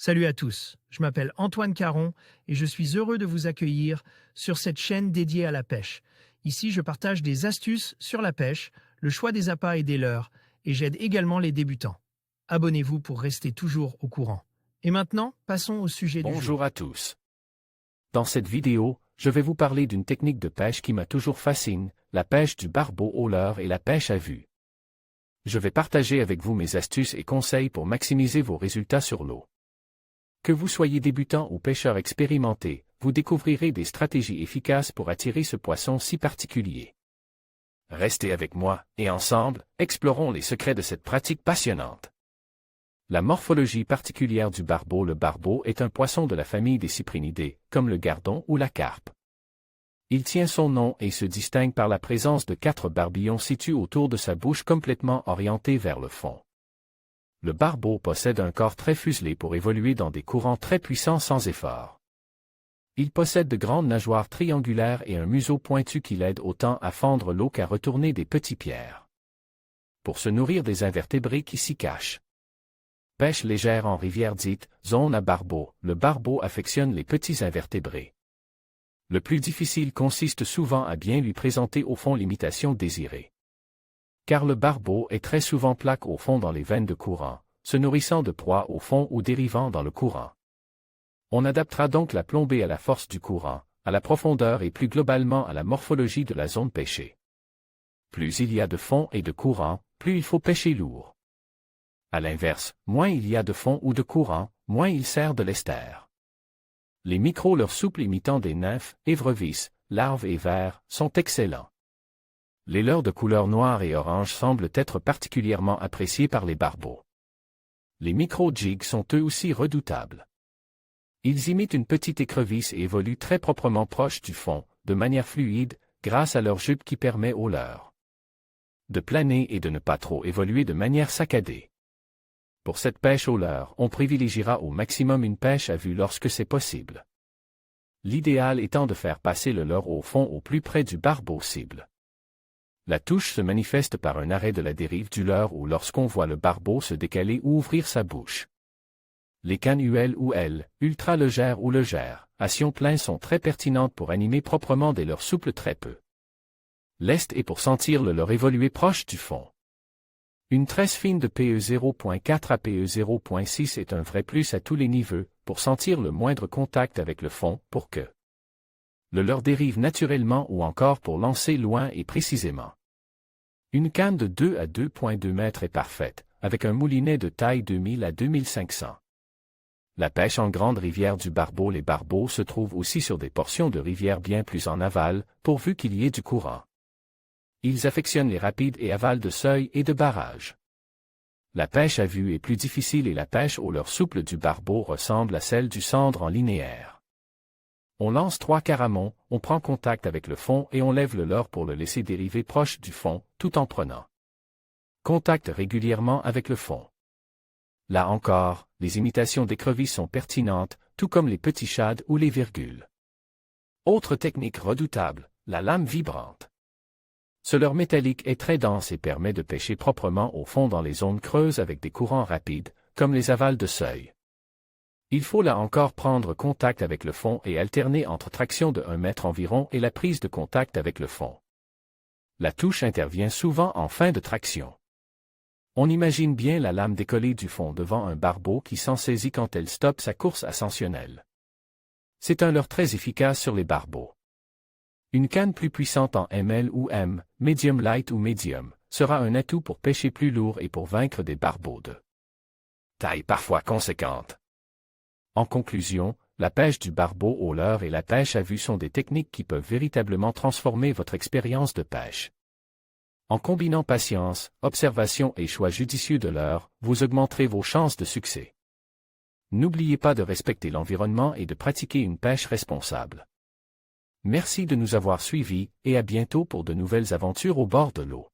Salut à tous, je m'appelle Antoine Caron et je suis heureux de vous accueillir sur cette chaîne dédiée à la pêche. Ici, je partage des astuces sur la pêche, le choix des appâts et des leurres, et j'aide également les débutants. Abonnez-vous pour rester toujours au courant. Et maintenant, passons au sujet du jour. Bonjour à tous. Dans cette vidéo, je vais vous parler d'une technique de pêche qui m'a toujours fasciné, la pêche du barbeau au leurre et la pêche à vue. Je vais partager avec vous mes astuces et conseils pour maximiser vos résultats sur l'eau. Que vous soyez débutant ou pêcheur expérimenté, vous découvrirez des stratégies efficaces pour attirer ce poisson si particulier. Restez avec moi, et ensemble, explorons les secrets de cette pratique passionnante. La morphologie particulière du barbeau. Le barbeau est un poisson de la famille des cyprinidés, comme le gardon ou la carpe. Il tient son nom et se distingue par la présence de 4 barbillons situés autour de sa bouche complètement orientés vers le fond. Le barbeau possède un corps très fuselé pour évoluer dans des courants très puissants sans effort. Il possède de grandes nageoires triangulaires et un museau pointu qui l'aide autant à fendre l'eau qu'à retourner des petits pierres. Pour se nourrir des invertébrés qui s'y cachent. Pêche légère en rivière dite zone à barbeau. Le barbeau affectionne les petits invertébrés. Le plus difficile consiste souvent à bien lui présenter au fond l'imitation désirée. Car le barbeau est très souvent plaque au fond dans les veines de courant, se nourrissant de proies au fond ou dérivant dans le courant. On adaptera donc la plombée à la force du courant, à la profondeur et plus globalement à la morphologie de la zone pêchée. Plus il y a de fond et de courant, plus il faut pêcher lourd. À l'inverse, moins il y a de fond ou de courant, moins il sert de lester. Les micro-leurres souples imitant des nymphes, évrevisses, larves et vers, sont excellents. Les leurres de couleur noire et orange semblent être particulièrement appréciés par les barbeaux. Les micro-jigs sont eux aussi redoutables. Ils imitent une petite écrevisse et évoluent très proprement proche du fond, de manière fluide, grâce à leur jupe qui permet aux leurres de planer et de ne pas trop évoluer de manière saccadée. Pour cette pêche au leurre, on privilégiera au maximum une pêche à vue lorsque c'est possible. L'idéal étant de faire passer le leurre au fond au plus près du barbeau cible. La touche se manifeste par un arrêt de la dérive du leurre ou lorsqu'on voit le barbeau se décaler ou ouvrir sa bouche. Les cannes UL ou L, ultra légères ou légères, à sion plein sont très pertinentes pour animer proprement des leurres souples très peu. Lest et pour sentir le leurre évoluer proche du fond. Une tresse fine de PE 0.4 à PE 0.6 est un vrai plus à tous les niveaux, pour sentir le moindre contact avec le fond, pour que le leurre dérive naturellement ou encore pour lancer loin et précisément. Une canne de 2 à 2.2 mètres est parfaite, avec un moulinet de taille 2000 à 2500. La pêche en grande rivière du barbeau. Les barbeaux se trouvent aussi sur des portions de rivière bien plus en aval, pourvu qu'il y ait du courant. Ils affectionnent les rapides et avals de seuils et de barrages. La pêche à vue est plus difficile et la pêche au leurre souple du barbeau ressemble à celle du cendre en linéaire. On lance 3 caramons, on prend contact avec le fond et on lève le leurre pour le laisser dériver proche du fond, tout en prenant contact régulièrement avec le fond. Là encore, les imitations d'écrevisses sont pertinentes, tout comme les petits shad ou les virgules. Autre technique redoutable, la lame vibrante. Ce leurre métallique est très dense et permet de pêcher proprement au fond dans les zones creuses avec des courants rapides, comme les avals de seuil. Il faut là encore prendre contact avec le fond et alterner entre traction de 1 mètre environ et la prise de contact avec le fond. La touche intervient souvent en fin de traction. On imagine bien la lame décollée du fond devant un barbeau qui s'en saisit quand elle stoppe sa course ascensionnelle. C'est un leurre très efficace sur les barbeaux. Une canne plus puissante en ML ou M, medium light ou medium, sera un atout pour pêcher plus lourd et pour vaincre des barbeaux de taille parfois conséquente. En conclusion, la pêche du barbeau au leurre et la pêche à vue sont des techniques qui peuvent véritablement transformer votre expérience de pêche. En combinant patience, observation et choix judicieux de leurre, vous augmenterez vos chances de succès. N'oubliez pas de respecter l'environnement et de pratiquer une pêche responsable. Merci de nous avoir suivis et à bientôt pour de nouvelles aventures au bord de l'eau.